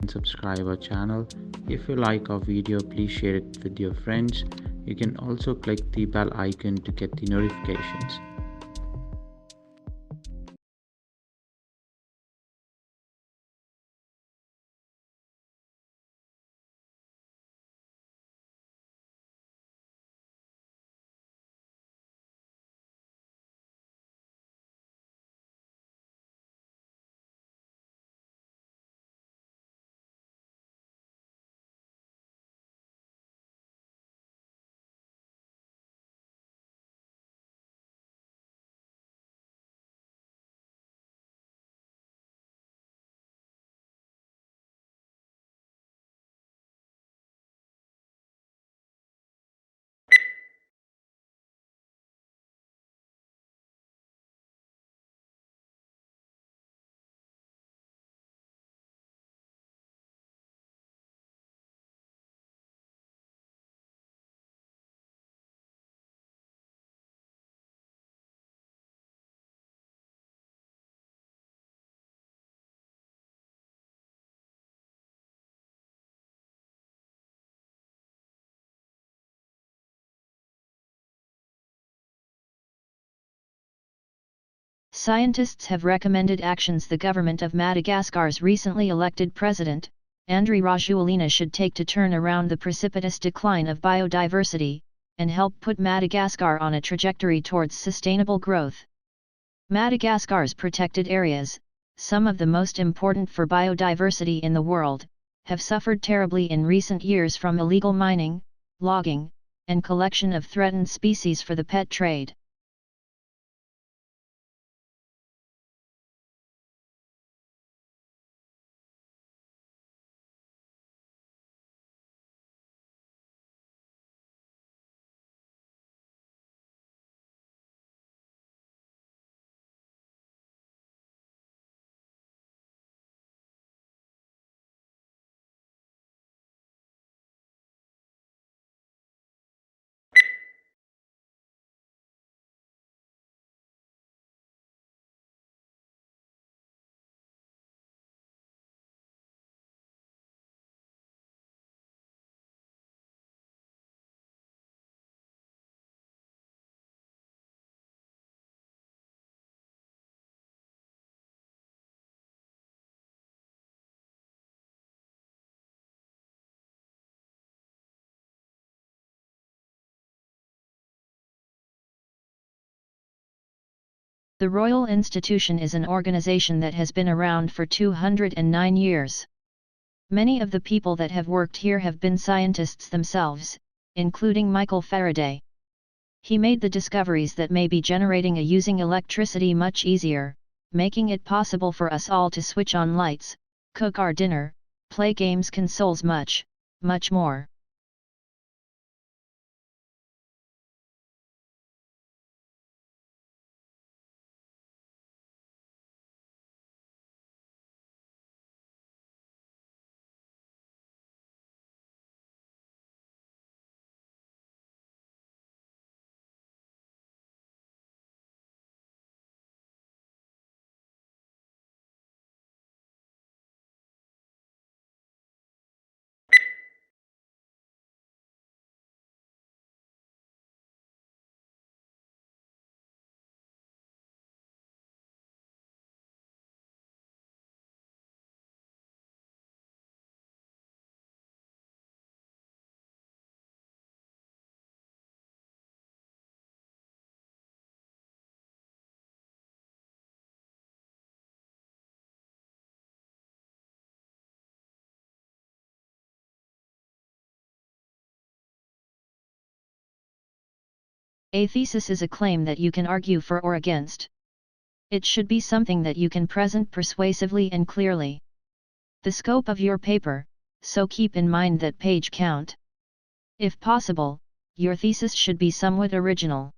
and subscribe our channel. If you like our video, please share it with your friends. You can also click the bell icon to get the notifications. Scientists have recommended actions the government of Madagascar's recently elected president, 𝗫 Rajoelina, should take to turn around the precipitous decline of biodiversity, and help put Madagascar on a trajectory towards sustainable growth. Madagascar's protected areas, some of the most important for biodiversity in the world, have suffered terribly in recent years from illegal mining, logging, and collection of threatened species for the pet trade. The Royal Institution is an organization that has been around for 209 years. Many of the people that have worked here have been scientists themselves, including Michael Faraday. He made the discoveries that may be generating using electricity much easier, making it possible for us all to switch on lights, cook our dinner, play games, consoles, much more. A thesis is a claim that you can argue for or against. It should be something that you can present persuasively and clearly. The scope of your paper, so keep in mind that page count. If possible, your thesis should be somewhat original.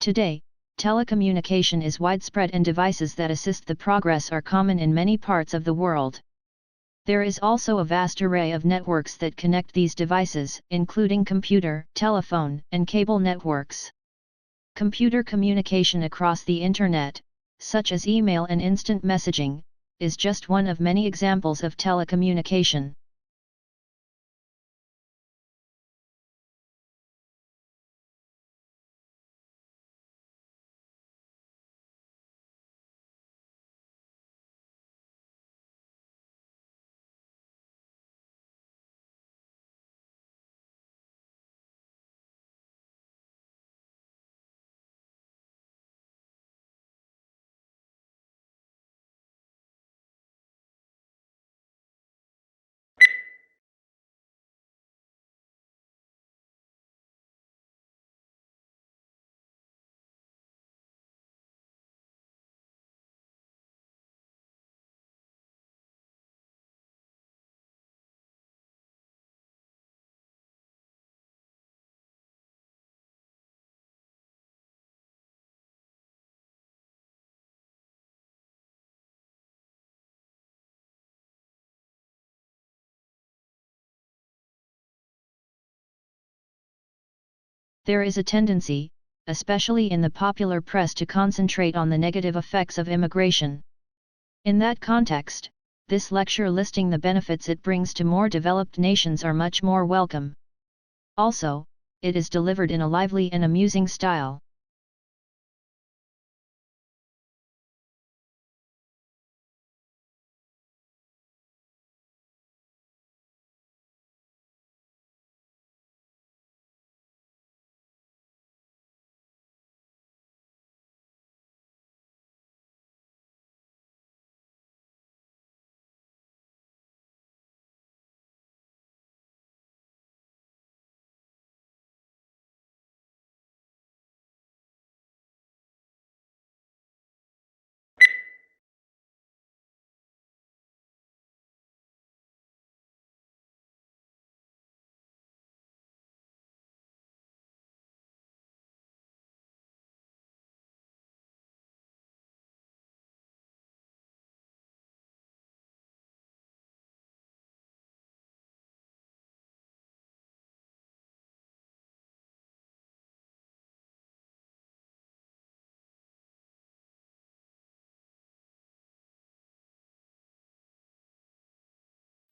Today, telecommunication is widespread and devices that assist the progress are common in many parts of the world. There is also a vast array of networks that connect these devices, including computer, telephone, and cable networks. Computer communication across the Internet, such as email and instant messaging, is just one of many examples of telecommunication. There is a tendency, especially in the popular press, to concentrate on the negative effects of immigration. In that context, this lecture listing the benefits it brings to more developed nations are much more welcome. Also, it is delivered in a lively and amusing style.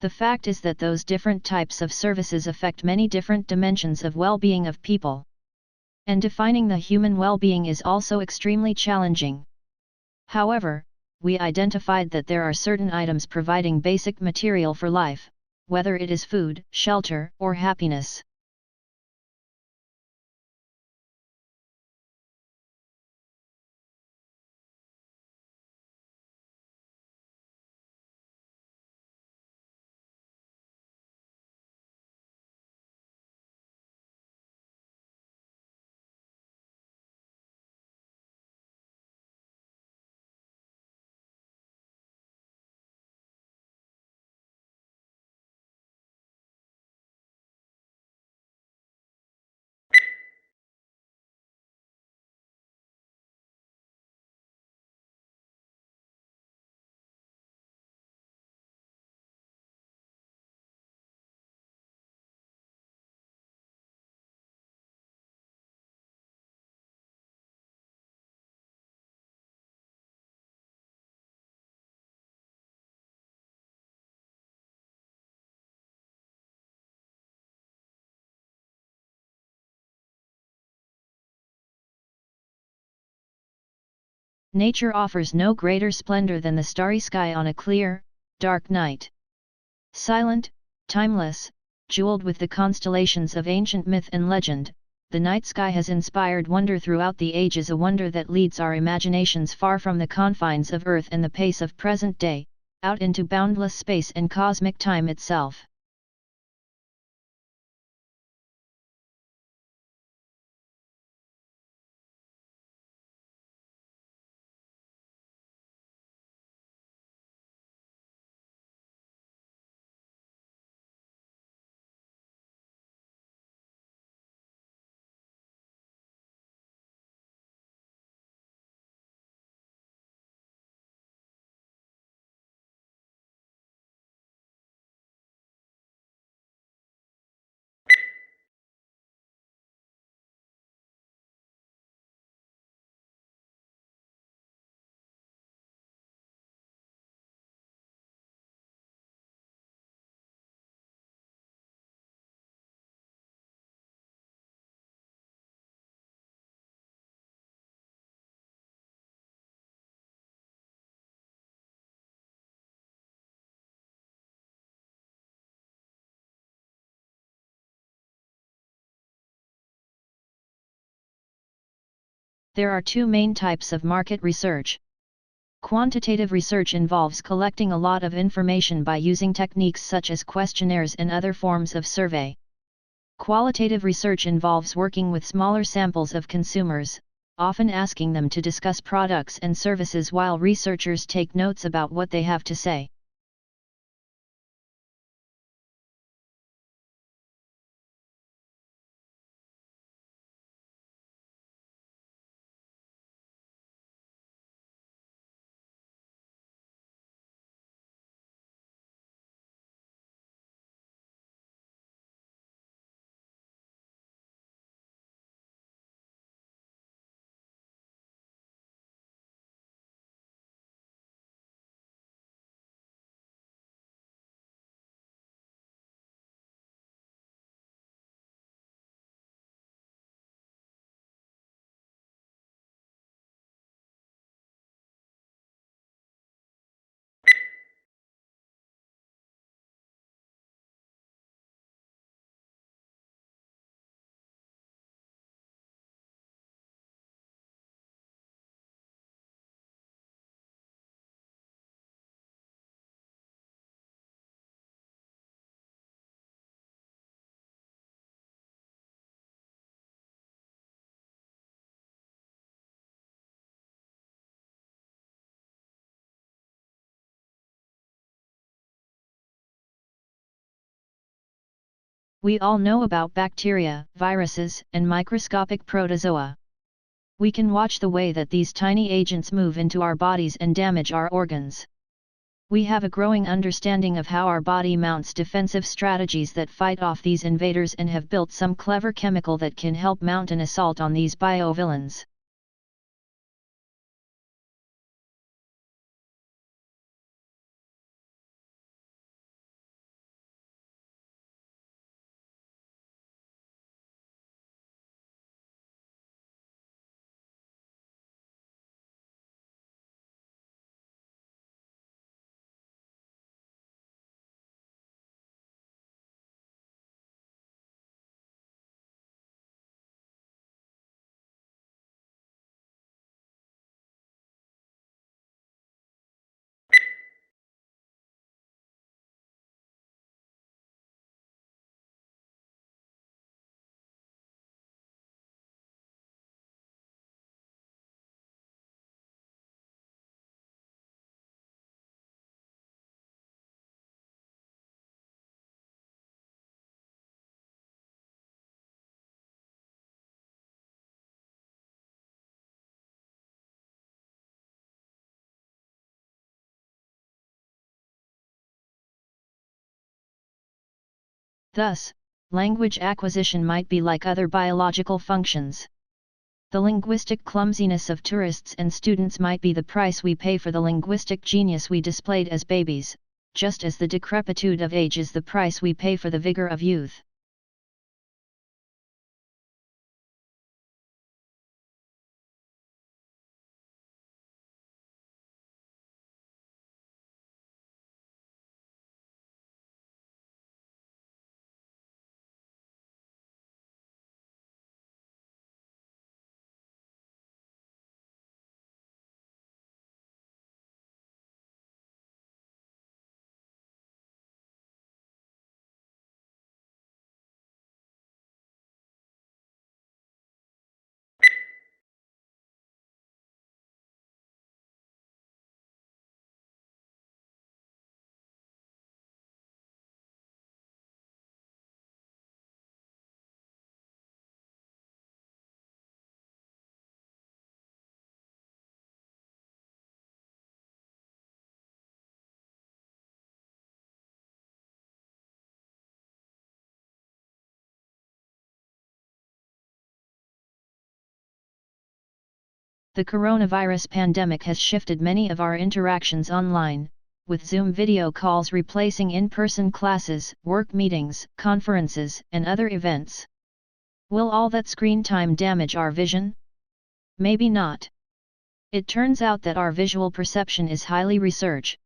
The fact is that those different types of services affect many different dimensions of well-being of people. And defining the human well-being is also extremely challenging. However, we identified that there are certain items providing basic material for life, whether it is food, shelter, or happiness. Nature offers no greater splendor than the starry sky on a clear, dark night. Silent, timeless, jeweled with the constellations of ancient myth and legend, the night sky has inspired wonder throughout the ages, a wonder that leads our imaginations far from the confines of Earth and the pace of present day, out into boundless space and cosmic time itself. There are two main types of market research. Quantitative research involves collecting a lot of information by using techniques such as questionnaires and other forms of survey. Qualitative research involves working with smaller samples of consumers, often asking them to discuss products and services while researchers take notes about what they have to say. We all know about bacteria, viruses, and microscopic protozoa. We can watch the way that these tiny agents move into our bodies and damage our organs. We have a growing understanding of how our body mounts defensive strategies that fight off these invaders and have built some clever chemical that can help mount an assault on these biovillains. Thus, language acquisition might be like other biological functions. The linguistic clumsiness of tourists and students might be the price we pay for the linguistic genius we displayed as babies, just as the decrepitude of age is the price we pay for the vigor of youth. The coronavirus pandemic has shifted many of our interactions online, with Zoom video calls replacing in-person classes, work meetings, conferences, and other events. Will all that screen time damage our vision? Maybe not. It turns out that our visual perception is highly researched.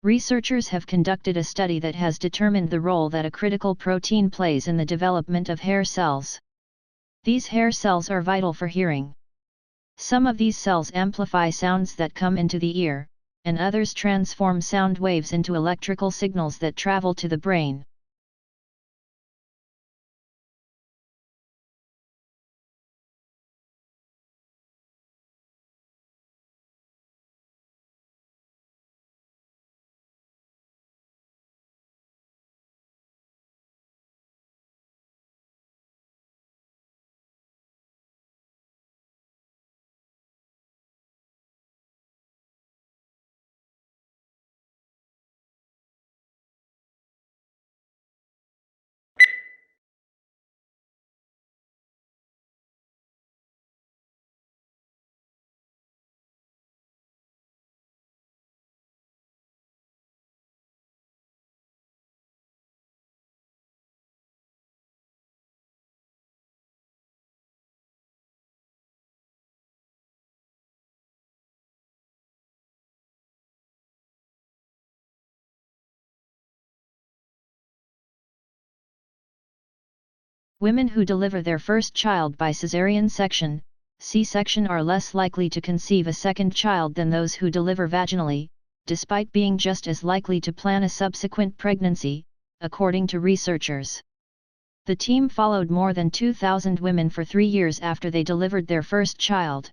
Researchers have conducted a study that has determined the role that a critical protein plays in the development of hair cells. These hair cells are vital for hearing. Some of these cells amplify sounds that come into the ear, and others transform sound waves into electrical signals that travel to the brain. Women who deliver their first child by cesarean section, C-section, are less likely to conceive a second child than those who deliver vaginally, despite being just as likely to plan a subsequent pregnancy, according to researchers. The team followed more than 2,000 women for 3 years after they delivered their first child.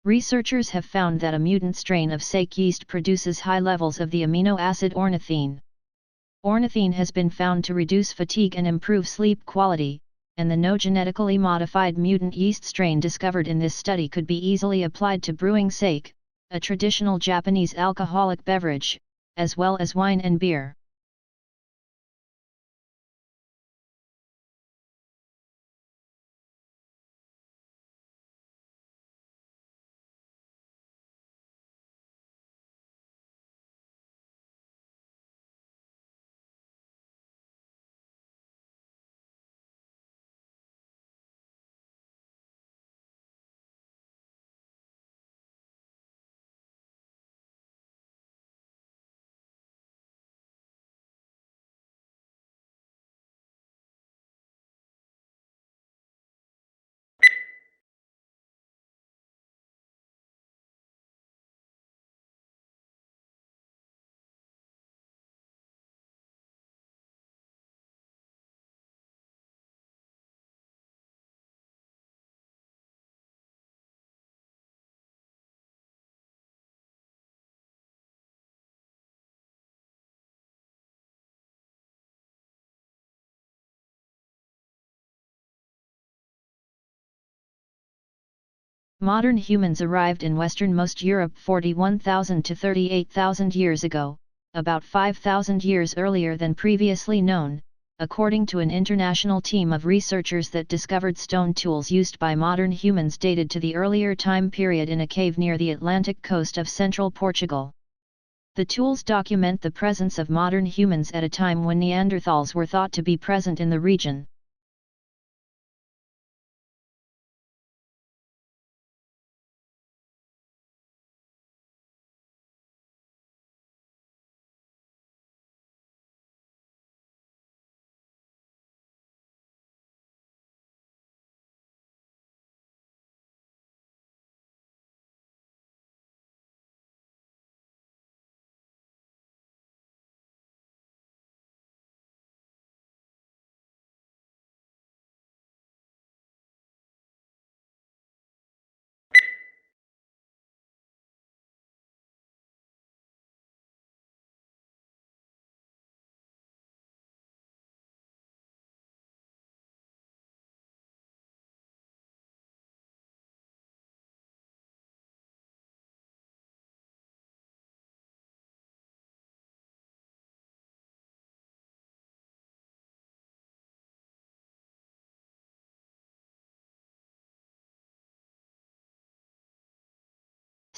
Researchers have found that a mutant strain of 𝗧 yeast produces high levels of the amino acid ornithine. Ornithine has been found to reduce fatigue and improve sleep quality, and the no genetically modified mutant yeast strain discovered in this study could be easily applied to brewing 𝗧, a traditional Japanese alcoholic beverage, as well as wine and beer. Modern humans arrived in westernmost Europe 41,000 to 38,000 years ago, about 5,000 years earlier than previously known, according to an international team of researchers that discovered stone tools used by modern humans dated to the earlier time period in a cave near the Atlantic coast of central Portugal. The tools document the presence of modern humans at a time when Neanderthals were thought to be present in the region.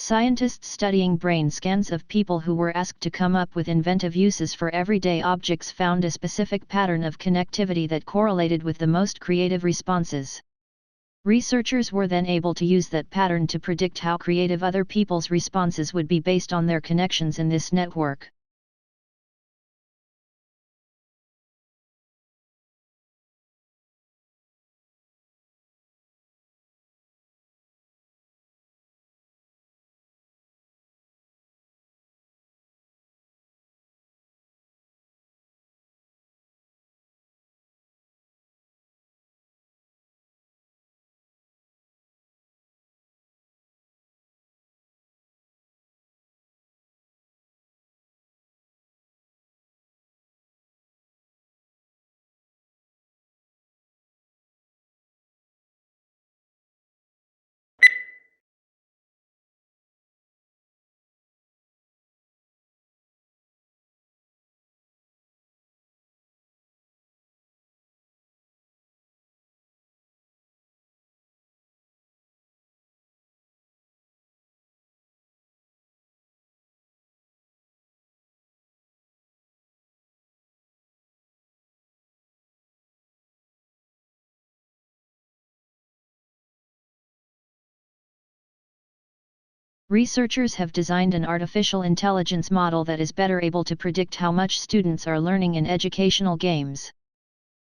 Scientists studying brain scans of people who were asked to come up with inventive uses for everyday objects found a specific pattern of connectivity that correlated with the most creative responses. Researchers were then able to use that pattern to predict how creative other people's responses would be based on their connections in this network. Researchers have designed an artificial intelligence model that is better able to predict how much students are learning in educational games.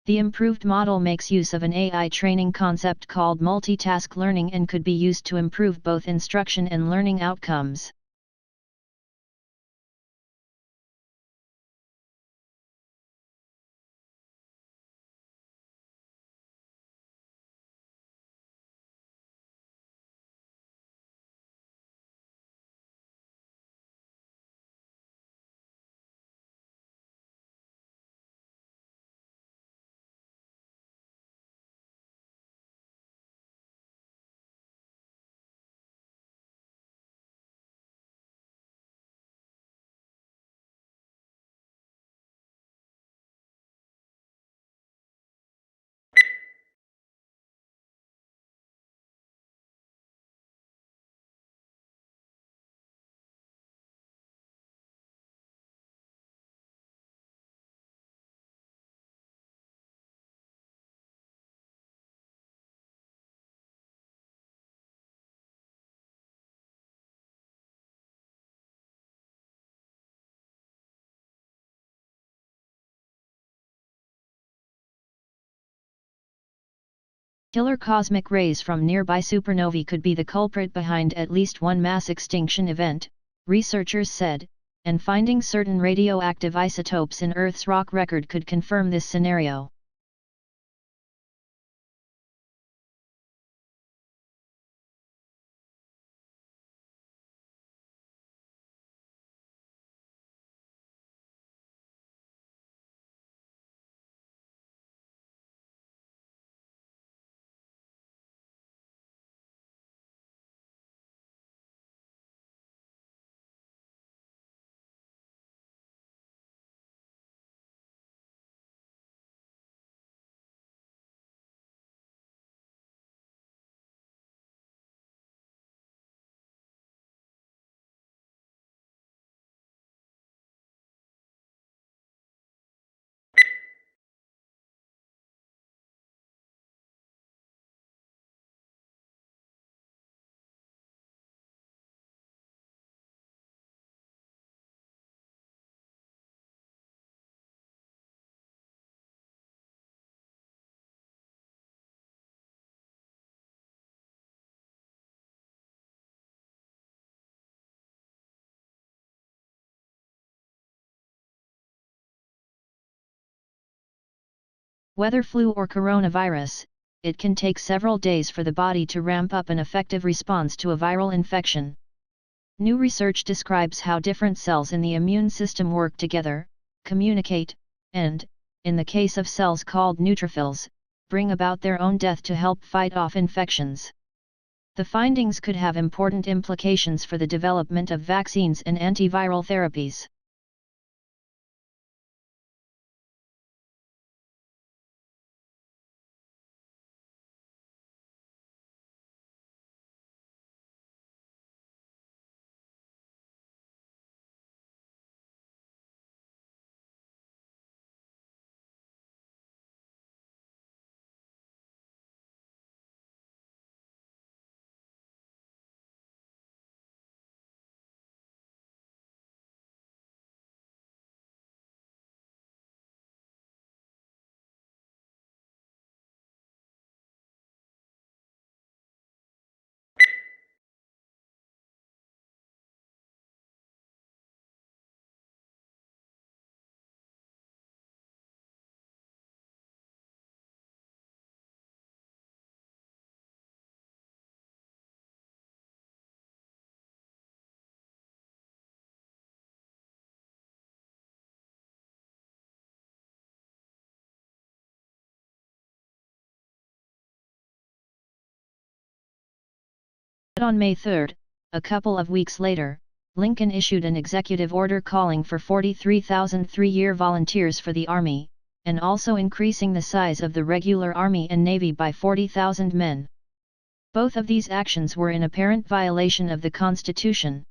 The improved model makes use of an AI training concept called multitask learning and could be used to improve both instruction and learning outcomes. Killer cosmic rays from nearby supernovae could be the culprit behind at least one mass extinction event, researchers said, and finding certain radioactive isotopes in Earth's rock record could confirm this scenario. Whether flu or coronavirus, it can take several days for the body to ramp up an effective response to a viral infection. New research describes how different cells in the immune system work together, communicate, and, in the case of cells called neutrophils, bring about their own death to help fight off infections. The findings could have important implications for the development of vaccines and antiviral therapies. On May 3, a couple of weeks later, Lincoln issued an executive order calling for 43,000 three-year volunteers for the Army, and also increasing the size of the regular Army and Navy by 40,000 men. Both of these actions were in apparent violation of the Constitution.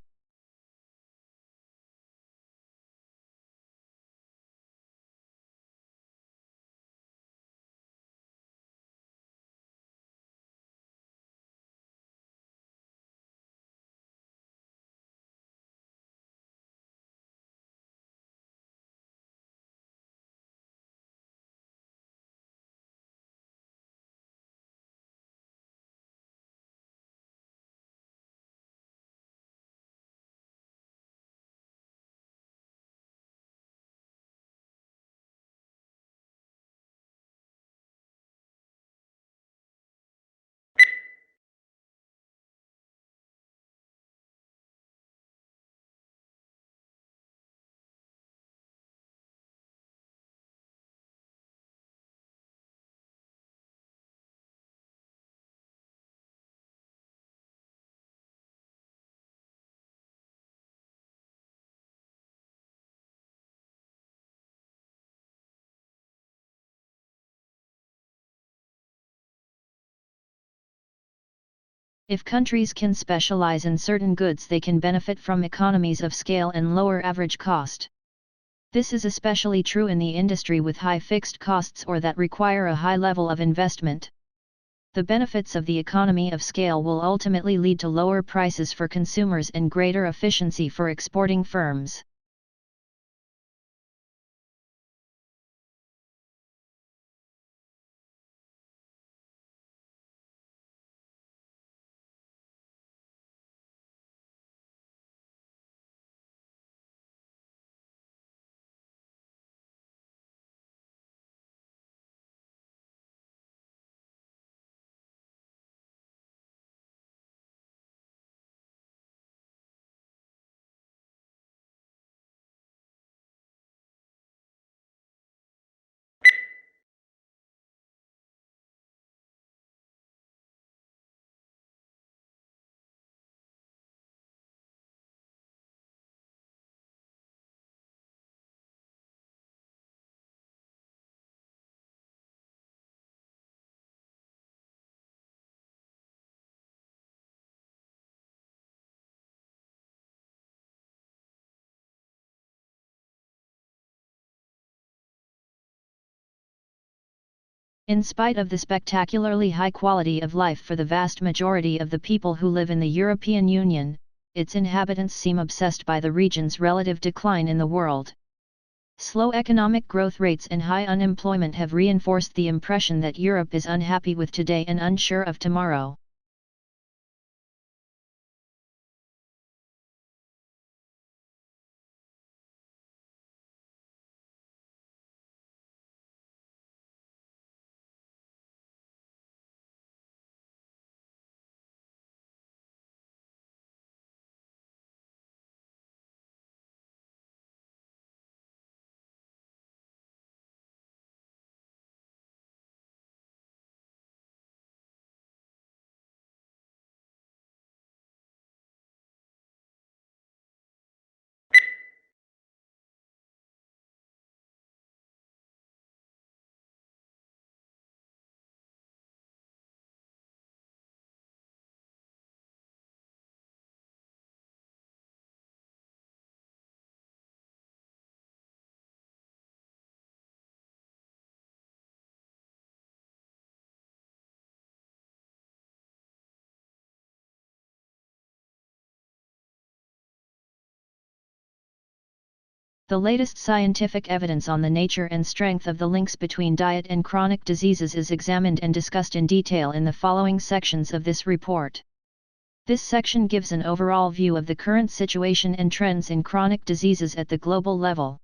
If countries can specialize in certain goods, they can benefit from economies of scale and lower average cost. This is especially true in the industry with high fixed costs or that require a high level of investment. The benefits of the economy of scale will ultimately lead to lower prices for consumers and greater efficiency for exporting firms. In spite of the spectacularly high quality of life for the vast majority of the people who live in the European Union, its inhabitants seem obsessed by the region's relative decline in the world. Slow economic growth rates and high unemployment have reinforced the impression that Europe is unhappy with today and unsure of tomorrow. The latest scientific evidence on the nature and strength of the links between diet and chronic diseases is examined and discussed in detail in the following sections of this report. This section gives an overall view of the current situation and trends in chronic diseases at the global level.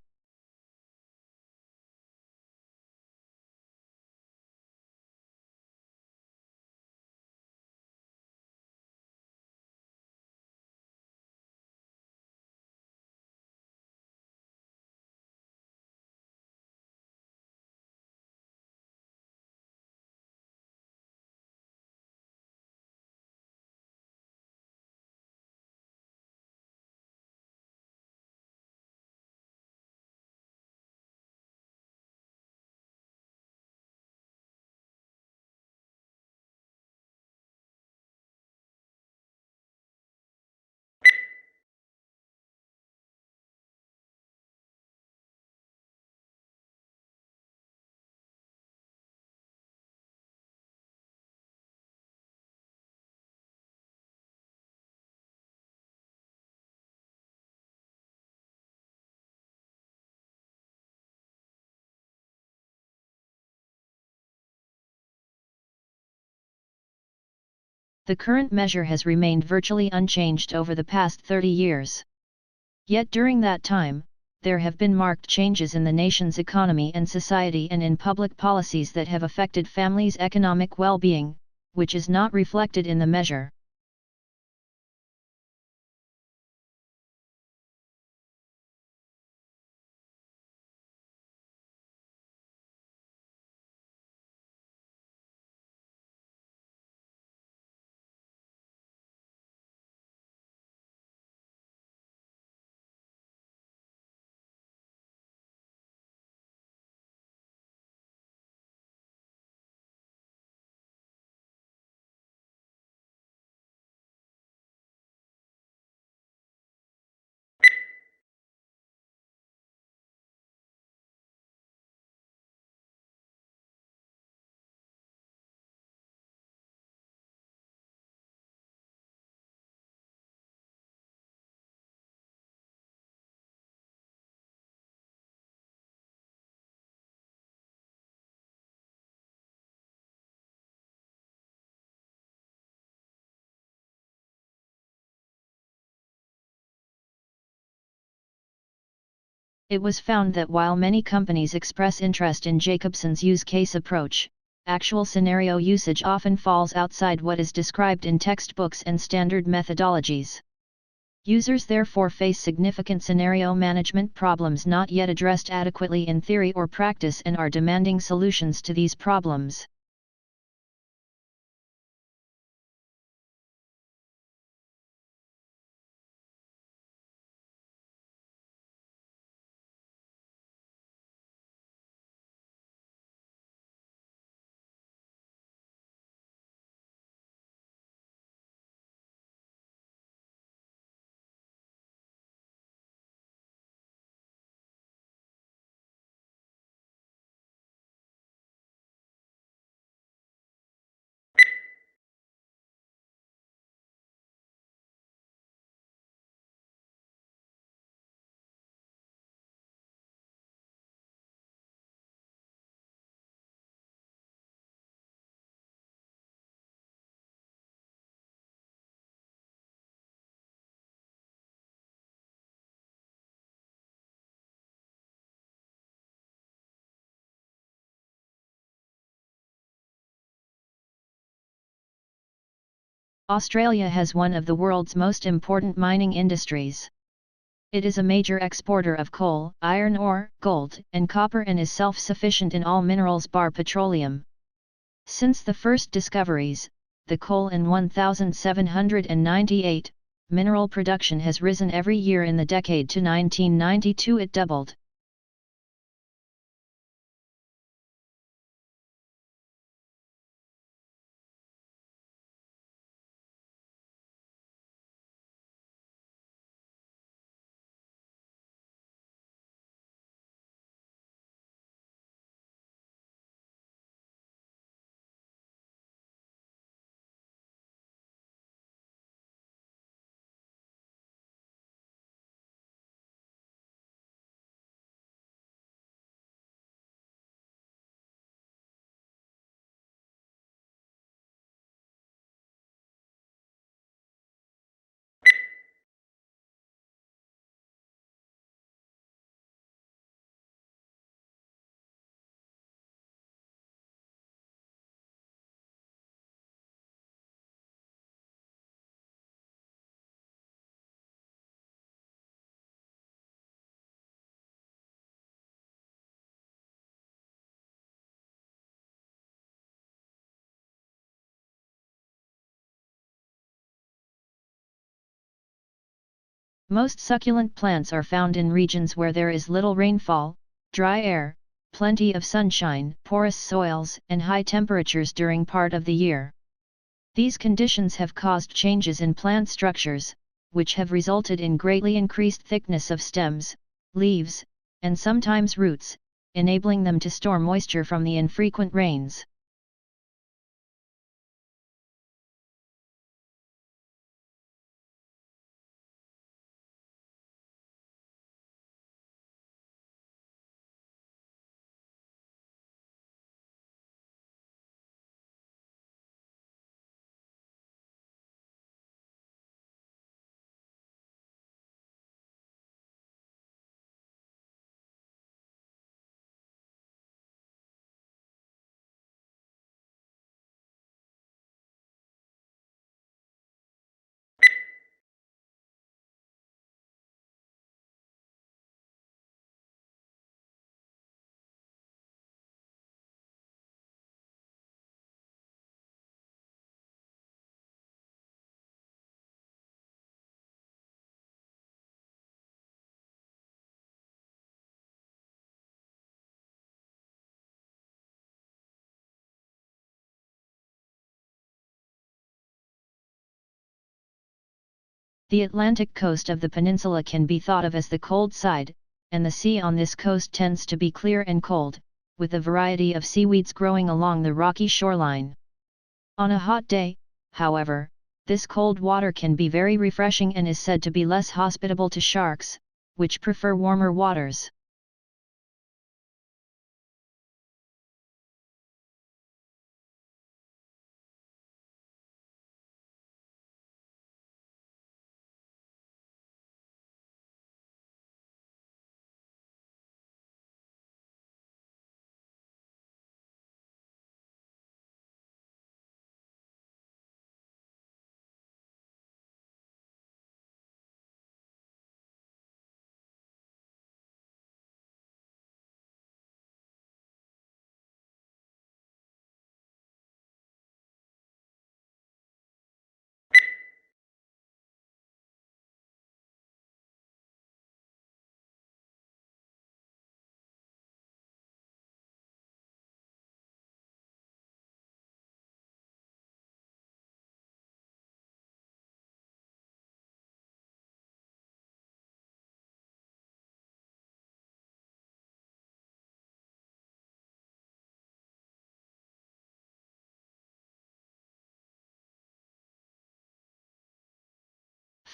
The current measure has remained virtually unchanged over the past 30 years. Yet during that time, there have been marked changes in the nation's economy and society and in public policies that have affected families' economic well-being, which is not reflected in the measure. It was found that while many companies express interest in Jacobson's use case approach, actual scenario usage often falls outside what is described in textbooks and standard methodologies. Users therefore face significant scenario management problems not yet addressed adequately in theory or practice and are demanding solutions to these problems. Australia has one of the world's most important mining industries. It is a major exporter of coal, iron ore, gold, and copper and is self-sufficient in all minerals bar petroleum. Since the first discoveries, the coal in 1798, mineral production has risen every year in the decade to 1992 it doubled. Most succulent plants are found in regions where there is little rainfall, dry air, plenty of sunshine, porous soils, and high temperatures during part of the year. These conditions have caused changes in plant structures, which have resulted in greatly increased thickness of stems, leaves, and sometimes roots, enabling them to store moisture from the infrequent rains. The Atlantic coast of the peninsula can be thought of as the cold side, and the sea on this coast tends to be clear and cold, with a variety of seaweeds growing along the rocky shoreline. On a hot day, however, this cold water can be very refreshing and is said to be less hospitable to sharks, which prefer warmer waters.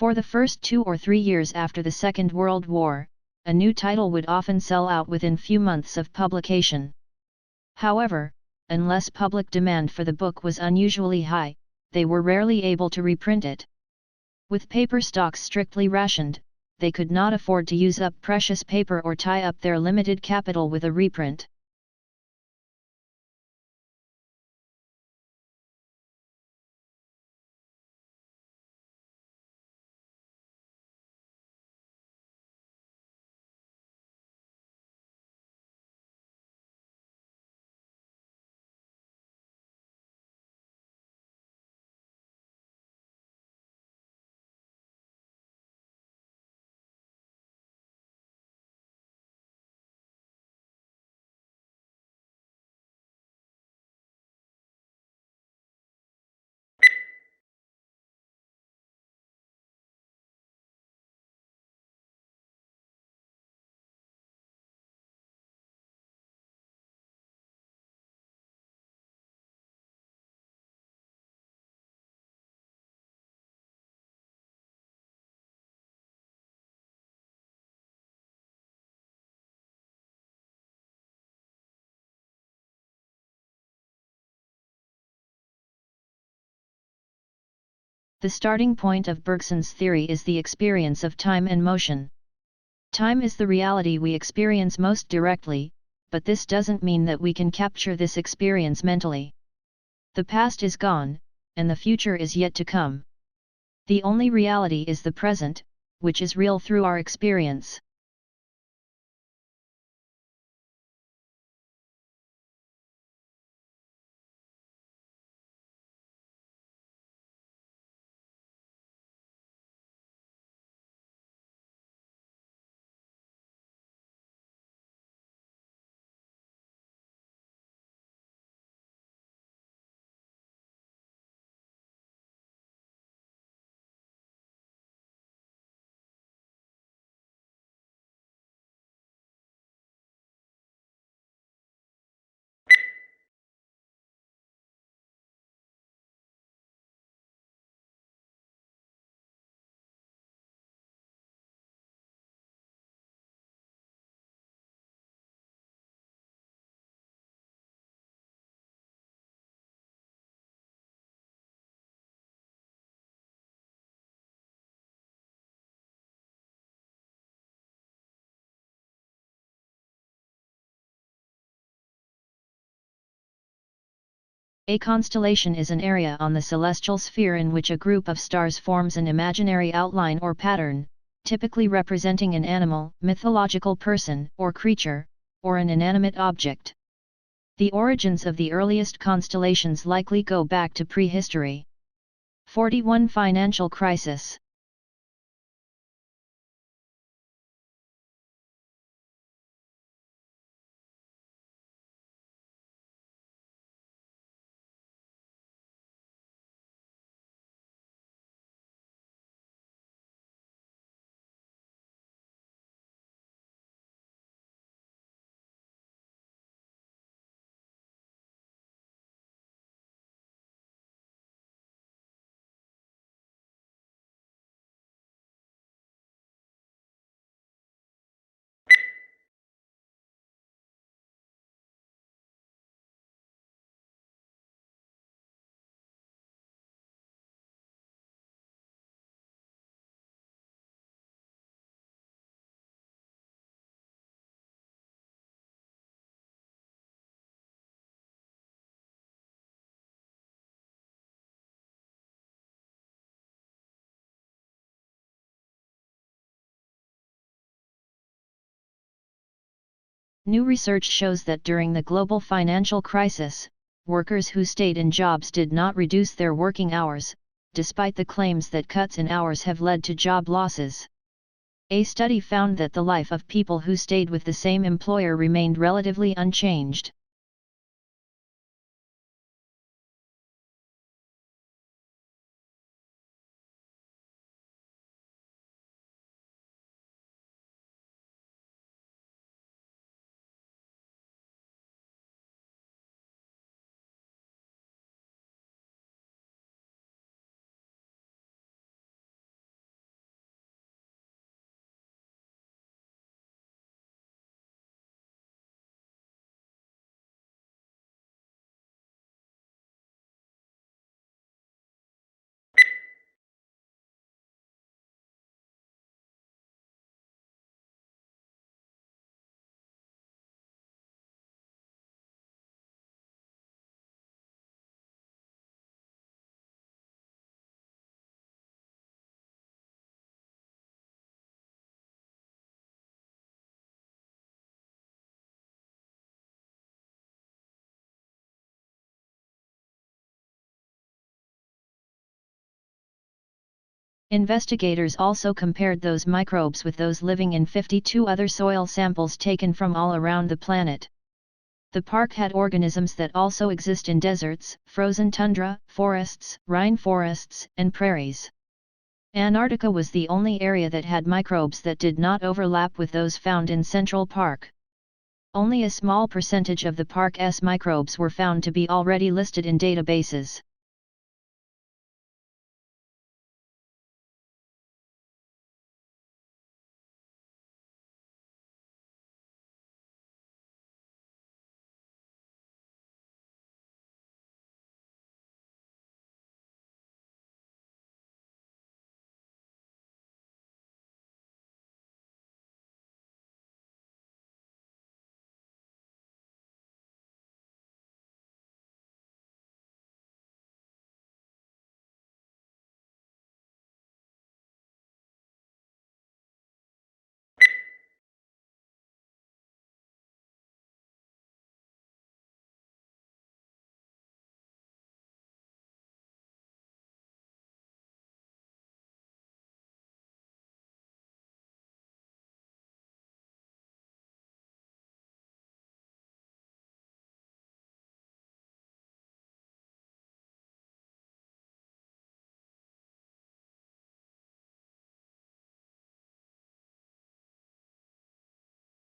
For the first 2 or 3 years after the Second World War, a new title would often sell out within few months of publication. However, unless public demand for the book was unusually high, they were rarely able to reprint it. With paper stocks strictly rationed, they could not afford to use up precious paper or tie up their limited capital with a reprint. The starting point of Bergson's theory is the experience of time and motion. Time is the reality we experience most directly, but this doesn't mean that we can capture this experience mentally. The past is gone, and the future is yet to come. The only reality is the present, which is real through our experience. A constellation is an area on the celestial sphere in which a group of stars forms an imaginary outline or pattern, typically representing an animal, mythological person or creature, or an inanimate object. The origins of the earliest constellations likely go back to prehistory. 41 Financial crisis. New research shows that during the global financial crisis, workers who stayed in jobs did not reduce their working hours, despite the claims that cuts in hours have led to job losses. A study found that the life of people who stayed with the same employer remained relatively unchanged. Investigators also compared those microbes with those living in 52 other soil samples taken from all around the planet. The park had organisms that also exist in deserts, frozen tundra, forests, rainforests, and prairies. Antarctica was the only area that had microbes that did not overlap with those found in Central Park. Only a small percentage of the park's microbes were found to be already listed in databases.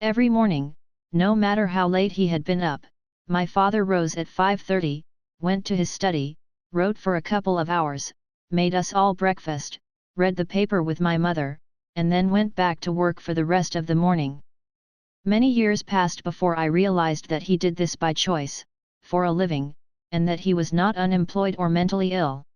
Every morning, no matter how late he had been up, my father rose at 5:30, went to his study, wrote for a couple of hours, made us all breakfast, read the paper with my mother, and then went back to work for the rest of the morning. Many years passed before I realized that he did this by choice, for a living, and that he was not unemployed or mentally ill.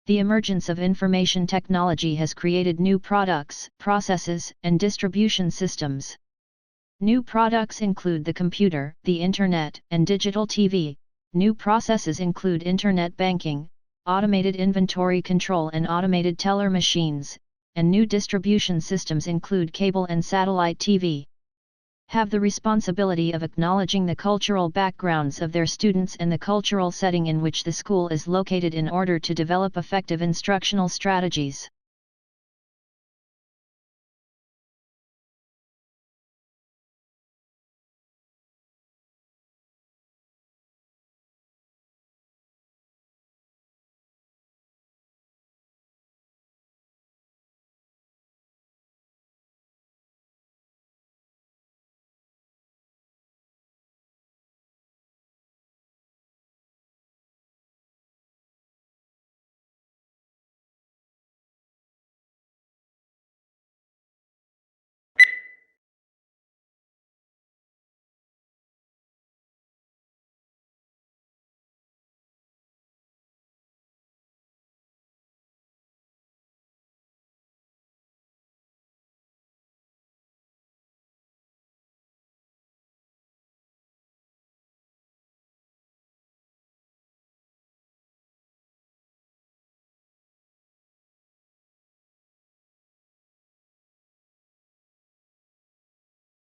The emergence of information technology has created new products, processes, and distribution systems. New products include the computer, the internet, and digital TV. New processes include internet banking, automated inventory control and automated teller machines, and new distribution systems include cable and satellite TV. have the responsibility of acknowledging the cultural backgrounds of their students and the cultural setting in which the school is located in order to develop effective instructional strategies.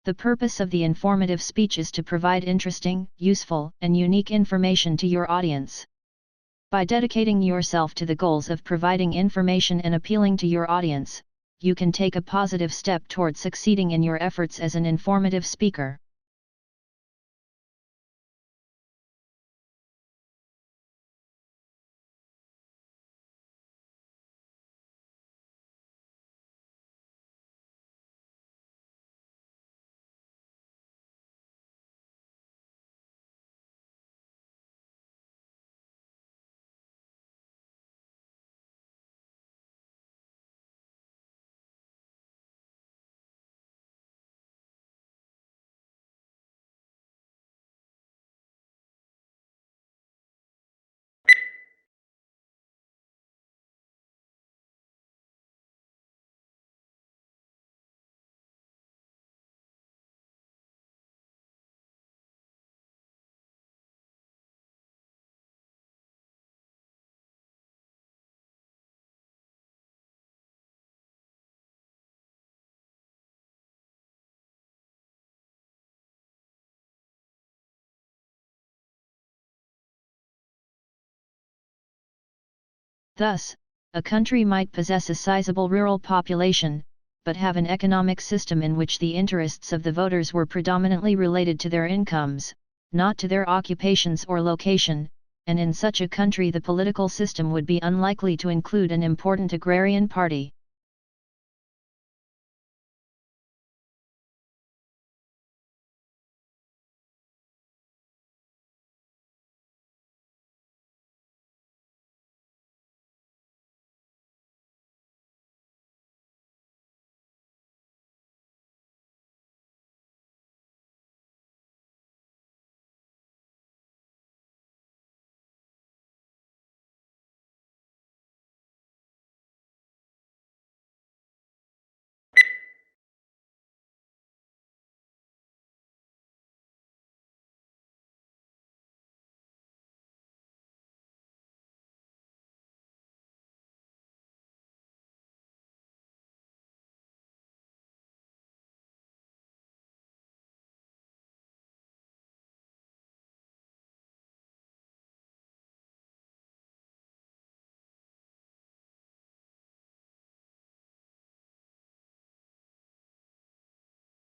The purpose of the informative speech is to provide interesting, useful, and unique information to your audience. By dedicating yourself to the goals of providing information and appealing to your audience, you can take a positive step toward succeeding in your efforts as an informative speaker. Thus, a country might possess a sizable rural population, but have an economic system in which the interests of the voters were predominantly related to their incomes, not to their occupations or location, and in such a country the political system would be unlikely to include an important agrarian party.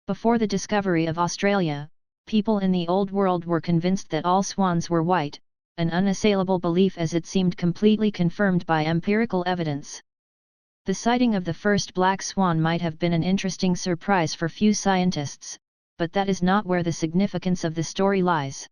Before the discovery of Australia, people in the Old World were convinced that all swans were white, an unassailable belief as it seemed completely confirmed by empirical evidence. The sighting of the first black swan might have been an interesting surprise for few scientists, but that is not where the significance of the story lies.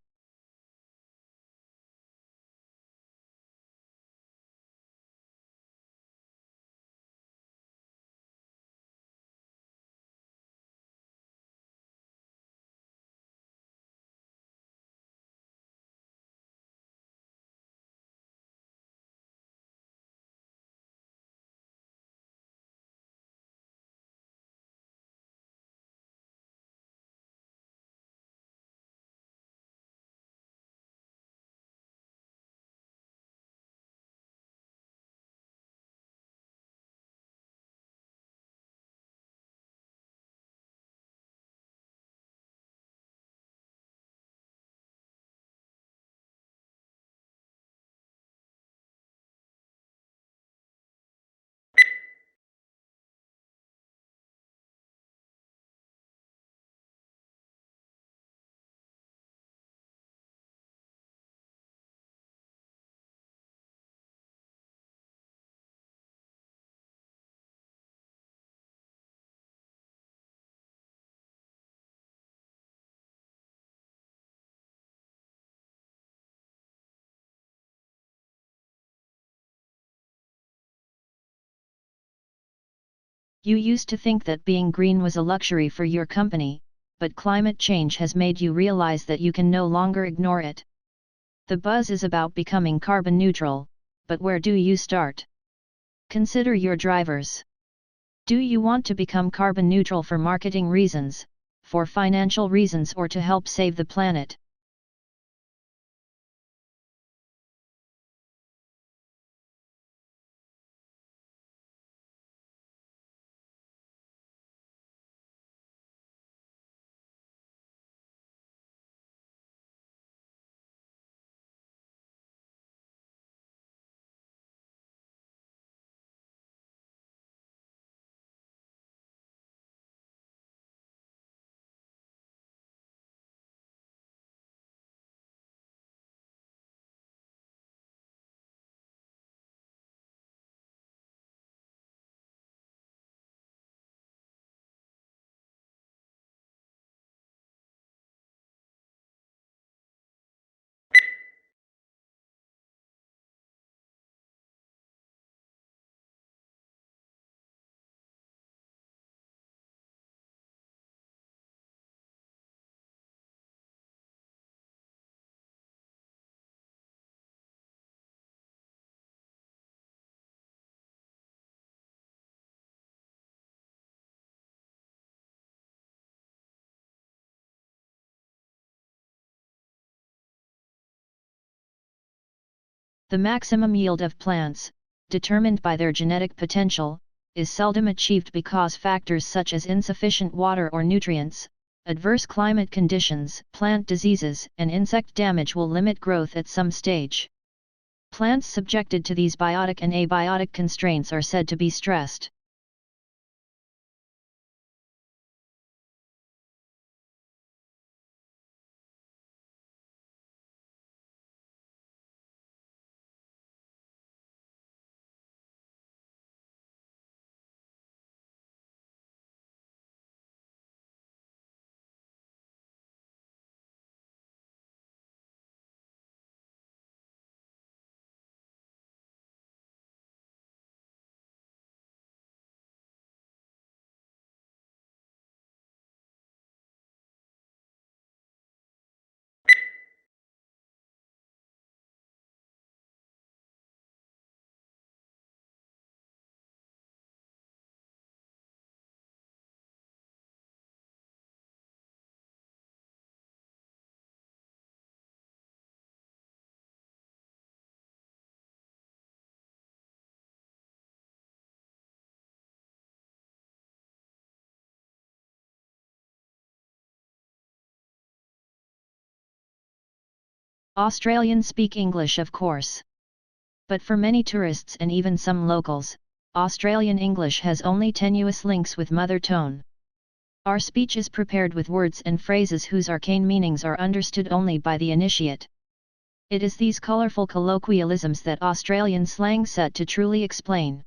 You used to think that being green was a luxury for your company, but climate change has made you realize that you can no longer ignore it. The buzz is about becoming carbon neutral, but where do you start? Consider your drivers. Do you want to become carbon neutral for marketing reasons, for financial reasons, or to help save the planet? The maximum yield of plants, determined by their genetic potential, is seldom achieved because factors such as insufficient water or nutrients, adverse climate conditions, plant diseases, and insect damage will limit growth at some stage. Plants subjected to these biotic and abiotic constraints are said to be stressed. Australians speak English, of course. But for many tourists and even some locals, Australian English has only tenuous links with mother tongue. Our speech is prepared with words and phrases whose arcane meanings are understood only by the initiate. It is these colourful colloquialisms that Australian slang set to truly explain.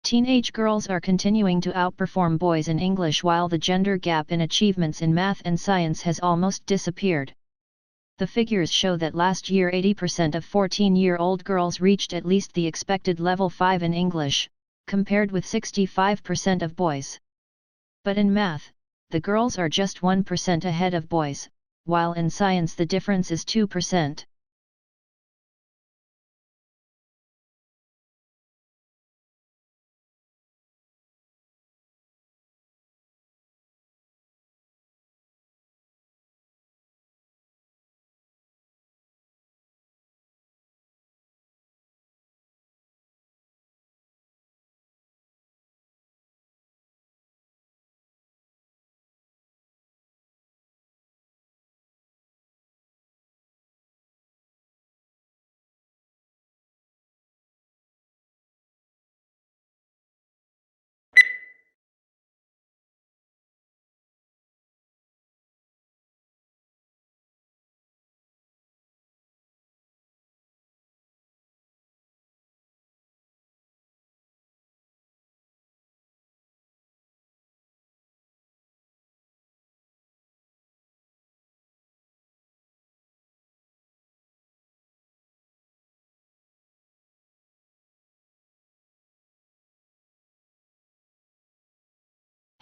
Teenage girls are continuing to outperform boys in English while the gender gap in achievements in math and science has almost disappeared. The figures show that last year 80% of 14-year-old girls reached at least the expected level 5 in English, compared with 65% of boys. But in math, the girls are just 1% ahead of boys, while in science the difference is 2%.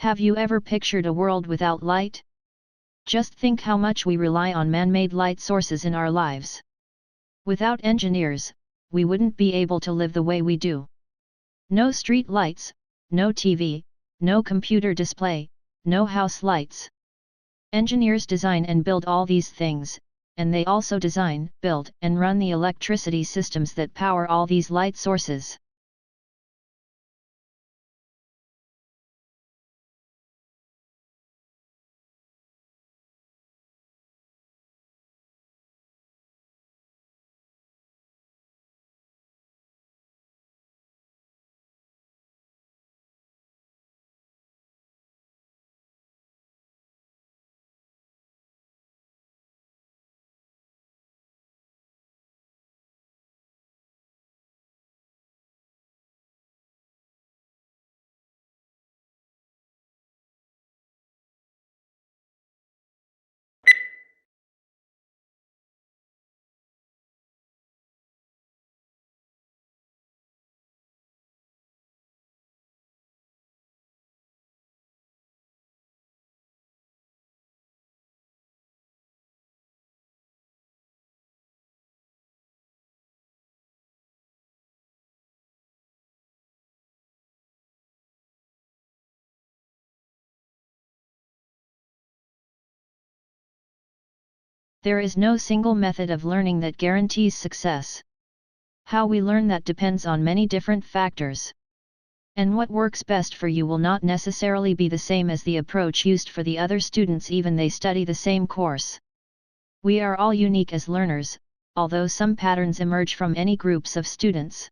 Have you ever pictured a world without light? Just think how much we rely on man-made light sources in our lives. Without engineers, we wouldn't be able to live the way we do. No street lights, no TV, no computer display, no house lights. Engineers design and build all these things, and they also design, build, and run the electricity systems that power all these light sources. There is no single method of learning that guarantees success. How we learn that depends on many different factors. And what works best for you will not necessarily be the same as the approach used for the other students even they study the same course. We are all unique as learners, although some patterns emerge from any groups of students.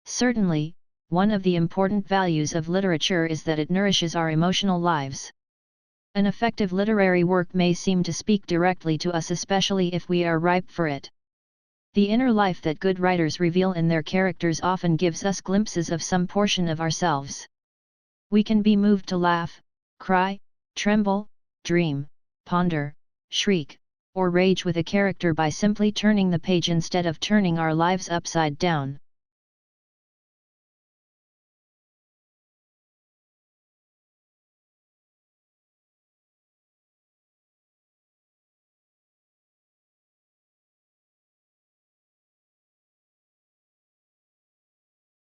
Certainly, one of the important values of literature is that it nourishes our emotional lives. An effective literary work may seem to speak directly to us, especially if we are ripe for it. The inner life that good writers reveal in their characters often gives us glimpses of some portion of ourselves. We can be moved to laugh, cry, tremble, dream, ponder, shriek, or rage with a character by simply turning the page instead of turning our lives upside down.